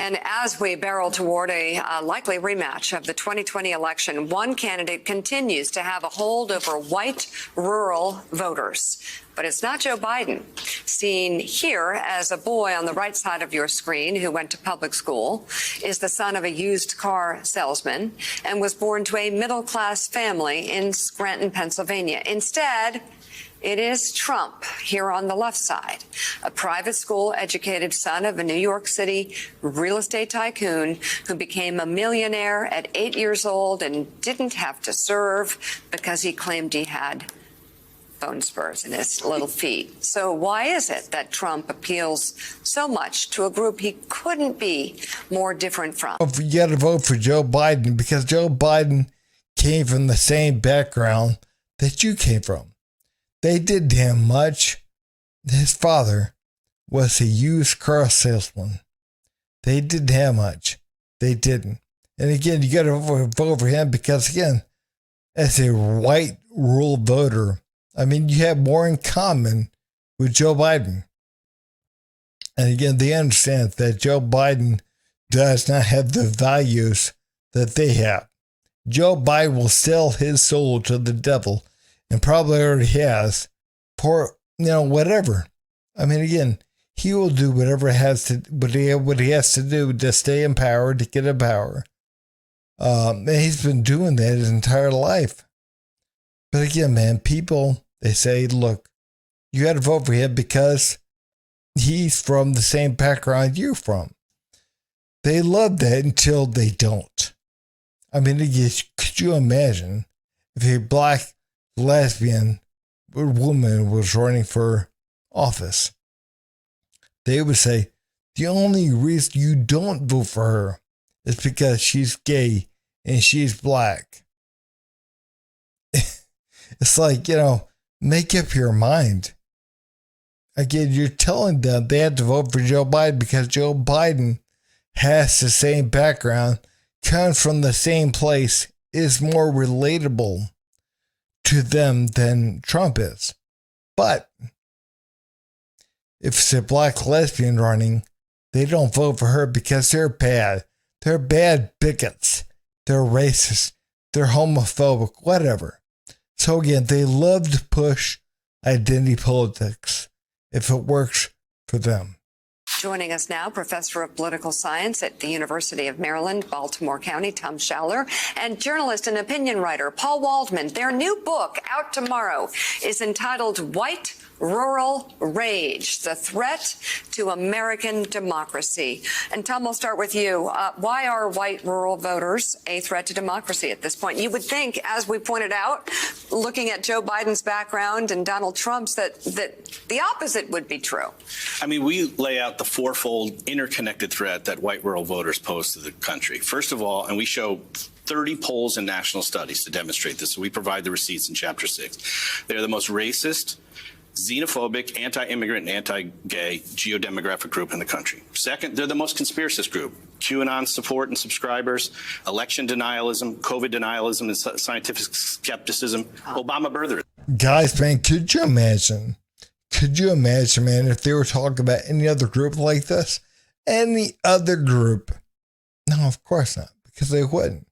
And as we barrel toward a likely rematch of the 2020 election, one candidate continues to have a hold over white rural voters. But it's not Joe Biden, seen here as a boy on the right side of your screen who went to public school, is the son of a used car salesman, and was born to a middle-class family in Scranton, Pennsylvania. Instead, it is Trump here on the left side, a private school educated son of a New York City real estate tycoon who became a millionaire at 8 years old and didn't have to serve because he claimed he had bone spurs in his little feet. So why is it that Trump appeals so much to a group he couldn't be more different from? You got to vote for Joe Biden because Joe Biden came from the same background that you came from. They did damn much. His father was a used car salesman. They did damn much. They didn't. And again, you got to vote for him because, again, as a white rural voter, I mean, you have more in common with Joe Biden. And again, they understand that Joe Biden does not have the values that they have. Joe Biden will sell his soul to the devil and probably already has for, whatever. I mean, again, he will do whatever it has to, what he has to do to stay in power, to get in power. And he's been doing that his entire life. But again, man, people, they say, look, you got to vote for him because he's from the same background you're from. They love that until they don't. I mean, could you imagine if a black lesbian woman was running for office? They would say, the only reason you don't vote for her is because she's gay and she's black. It's like, make up your mind. Again, you're telling them they have to vote for Joe Biden because Joe Biden has the same background, comes from the same place, is more relatable to them than Trump is. But if it's a black lesbian running, they don't vote for her because they're bad. They're bad bigots. They're racist. They're homophobic, whatever. So again, they love to push identity politics if it works for them. Joining us now, professor of political science at the University of Maryland, Baltimore County, Tom Schaller, and journalist and opinion writer Paul Waldman. Their new book, out tomorrow, is entitled White Rural Rage, the Threat to American Democracy. And Tom, we'll start with you. Why are white rural voters a threat to democracy at this point? You would think, as we pointed out, looking at Joe Biden's background and Donald Trump's, that the opposite would be true. I mean, we lay out the fourfold interconnected threat that white rural voters pose to the country. First of all, and we show 30 polls and national studies to demonstrate this. So we provide the receipts in Chapter 6. They're the most racist, xenophobic, anti-immigrant, and anti-gay geodemographic group in the country. Second, they're the most conspiracist group. QAnon support and subscribers, election denialism, COVID denialism, and scientific skepticism, Obama birthers. Guys, man, could you imagine, man, if they were talking about any other group like this? Any other group? No, of course not, because they wouldn't.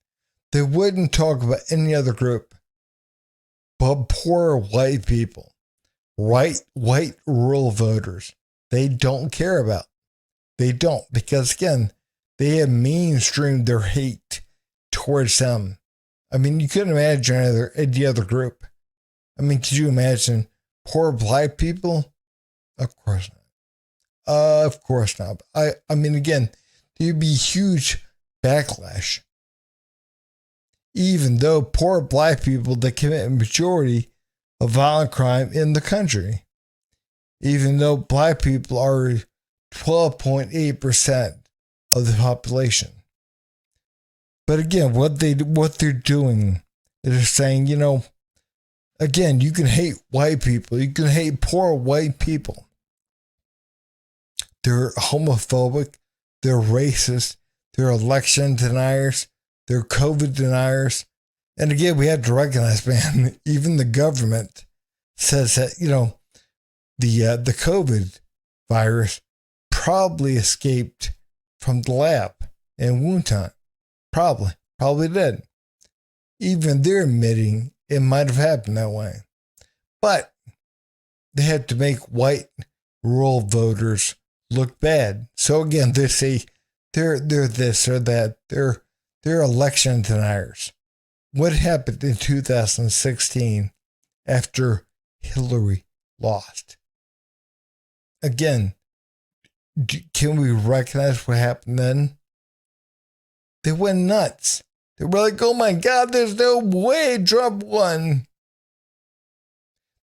They wouldn't talk about any other group but poor white people. White rural voters, they don't care about. They don't, because again, they have mainstreamed their hate towards them. I mean, you couldn't imagine any other group. I mean, could you imagine poor black people? Of course not. Of course not. I mean, again, there'd be huge backlash. Even though poor black people, they commit a majority of violent crime in the country, even though black people are 12.8% of the population. But again, what they're doing is they're saying, again, you can hate white people, you can hate poor white people. They're homophobic, they're racist, they're election deniers, they're COVID deniers. And again, we have to recognize, man, even the government says that, the COVID virus probably escaped from the lab in Wuhan. Probably did. Even they're admitting it might have happened that way. But they have to make white rural voters look bad. So again, they say they're this or that. They're election deniers. What happened in 2016 after Hillary lost? Again, can we recognize what happened then? They went nuts. They were like, oh my God, there's no way Trump won.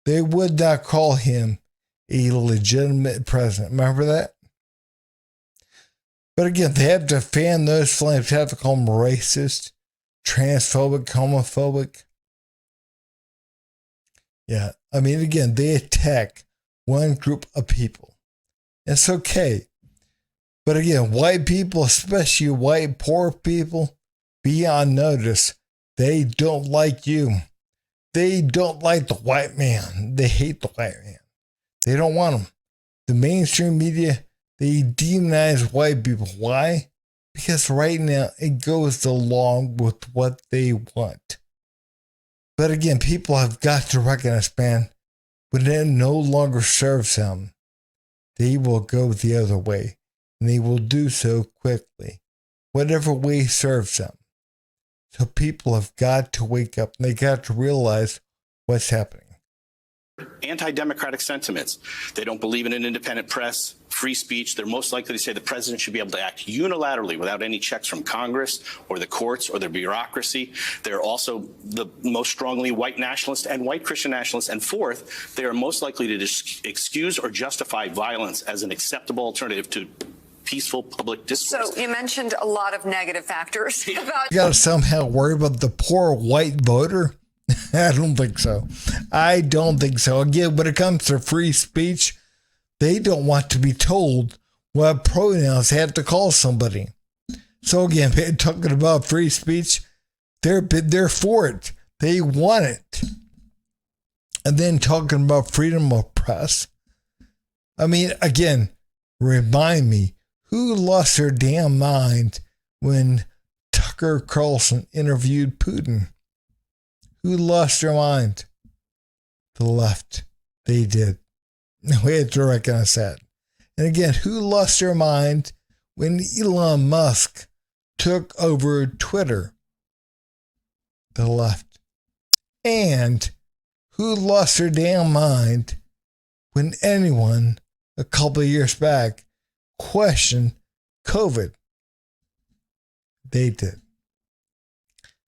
They would not call him a legitimate president. Remember that? But again, they have to fan those flames. They have to call him racist, transphobic, homophobic. Yeah, I mean, again, they attack one group of people. It's okay. But again, white people, especially white poor people, be on notice. They don't like you. They don't like the white man. They hate the white man. They don't want him. The mainstream media, they demonize white people. Why? Because right now it goes along with what they want. But again, people have got to recognize, man, when it no longer serves them, they will go the other way. And they will do so quickly. Whatever way serves them. So people have got to wake up and they got to realize what's happening. Anti-democratic sentiments. They don't believe in an independent press, free speech. They're most likely to say the president should be able to act unilaterally without any checks from Congress or the courts or the bureaucracy. They're also the most strongly white nationalist and white Christian nationalists. And fourth, they are most likely to excuse or justify violence as an acceptable alternative to peaceful public discourse. So you mentioned a lot of negative factors about. You got to somehow worry about the poor white voter? I don't think so. I don't think so. Again, when it comes to free speech, they don't want to be told what pronouns they have to call somebody. So again, talking about free speech, they're for it. They want it. And then talking about freedom of press. I mean, again, remind me, who lost their damn mind when Tucker Carlson interviewed Putin? Who lost their mind? The left. They did. We had to recognize that. And again, who lost their mind when Elon Musk took over Twitter? The left. And who lost their damn mind when anyone a couple of years back questioned COVID? They did.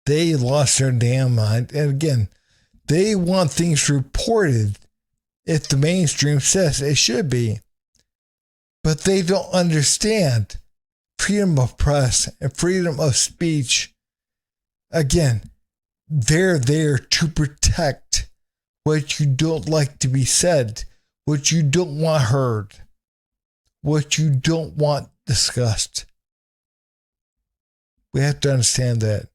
They lost their damn mind. And again, they want things reported if the mainstream says it should be. But they don't understand freedom of press and freedom of speech. Again, they're there to protect what you don't like to be said, what you don't want heard, what you don't want discussed. We have to understand that.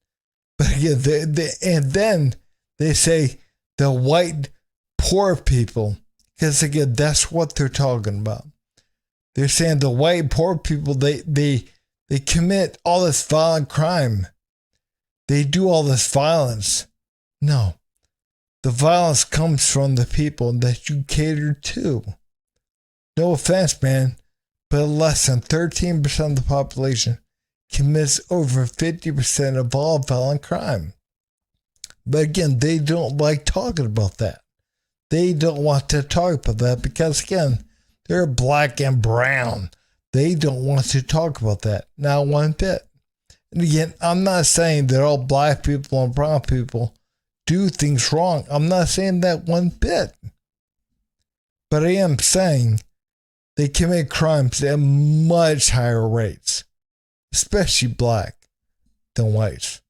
But again, and then they say the white poor people, because again, that's what they're talking about. They're saying the white poor people, they commit all this violent crime. They do all this violence. No, the violence comes from the people that you cater to. No offense, man, but less than 13% of the population commits over 50% of all violent crime. But again, they don't like talking about that. They don't want to talk about that because, again, they're black and brown. They don't want to talk about that. Not one bit. And again, I'm not saying that all black people and brown people do things wrong. I'm not saying that one bit. But I am saying they commit crimes at much higher rates, especially black, than whites.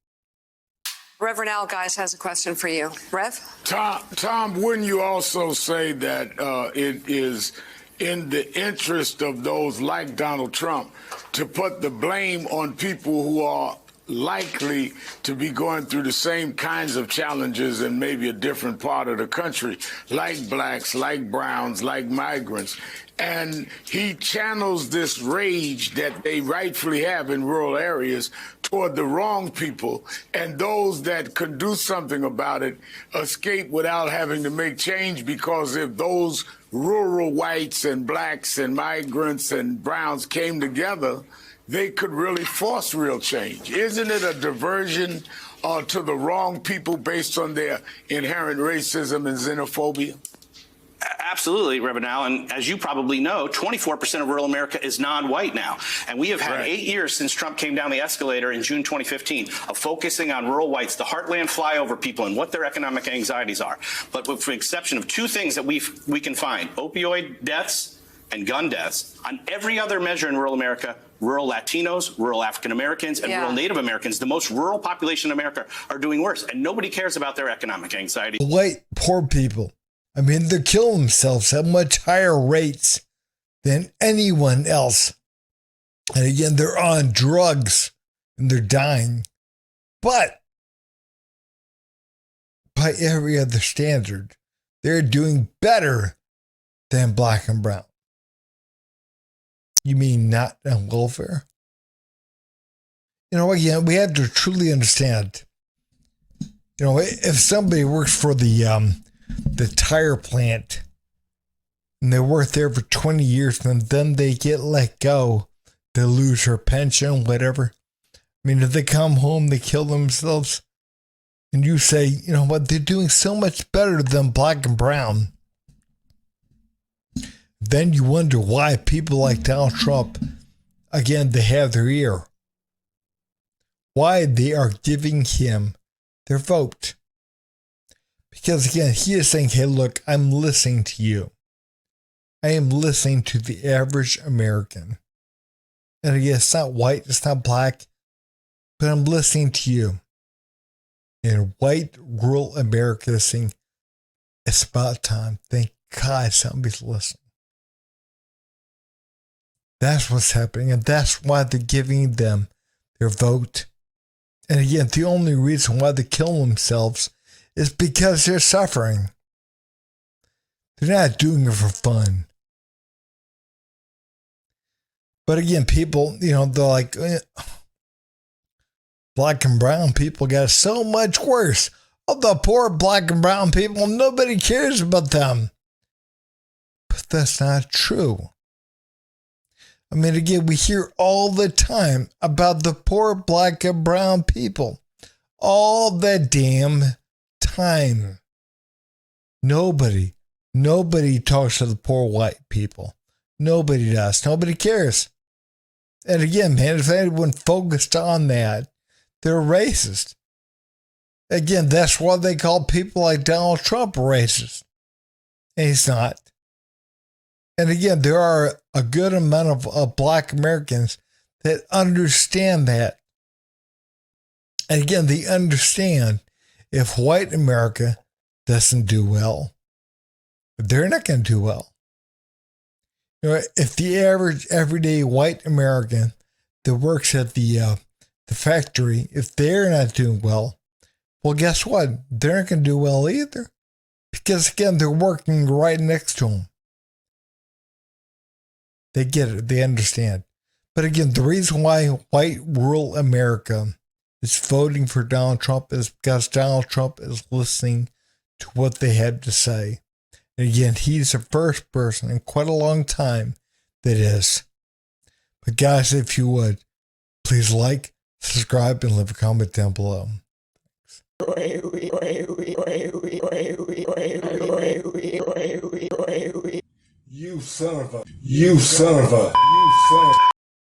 Reverend Al Guys has a question for you. Rev? Tom, wouldn't you also say that it is in the interest of those like Donald Trump to put the blame on people who are likely to be going through the same kinds of challenges in maybe a different part of the country, like blacks, like browns, like migrants. And he channels this rage that they rightfully have in rural areas toward the wrong people, and those that could do something about it escape without having to make change, because if those rural whites and blacks and migrants and browns came together, they could really force real change. Isn't it a diversion to the wrong people based on their inherent racism and xenophobia? Absolutely, Reverend Allen. As you probably know, 24% of rural America is non-white now. And we have had 8 years since Trump came down the escalator in June 2015 of focusing on rural whites, the heartland flyover people, and what their economic anxieties are. But with the exception of two things that we can find, opioid deaths and gun deaths, on every other measure in rural America, rural Latinos, rural African Americans, and rural Native Americans, the most rural population in America, are doing worse. And nobody cares about their economic anxiety. White poor people, I mean, they're killing themselves at much higher rates than anyone else. And again, they're on drugs and they're dying. But by every other standard, they're doing better than black and brown. You mean not on welfare? You know, again, we have to truly understand, you know, if somebody works for the tire plant and they work there for 20 years and then they get let go, they lose their pension, whatever. I mean, if they come home, they kill themselves, and you say, you know what, they're doing so much better than black and brown. Then you wonder why people like Donald Trump, again, they have their ear. Why they are giving him their vote. Because again, he is saying, hey, look, I'm listening to you. I am listening to the average American. And again, it's not white, it's not black, but I'm listening to you. And white rural America is saying, it's about time. Thank God somebody's listening. That's what's happening, and that's why they're giving them their vote. And again, the only reason why they kill themselves is because they're suffering. They're not doing it for fun. But again, people, you know, they're like, black and brown people got so much worse. Oh, the poor black and brown people, nobody cares about them. But that's not true. I mean, again, we hear all the time about the poor black and brown people. All the damn time. Nobody talks to the poor white people. Nobody does. Nobody cares. And again, man, if anyone focused on that, they're racist. Again, that's why they call people like Donald Trump racist. And he's not. And again, there are a good amount of black Americans that understand that. And again, they understand if white America doesn't do well, they're not going to do well. You know, if the average everyday white American that works at the factory, if they're not doing well, well, guess what? They're not going to do well either. Because again, they're working right next to them. They get it. They understand. But again, the reason why white rural America is voting for Donald Trump is because Donald Trump is listening to what they have to say. And again, he's the first person in quite a long time that is. But guys, if you would, please like, subscribe, and leave a comment down below. You son of a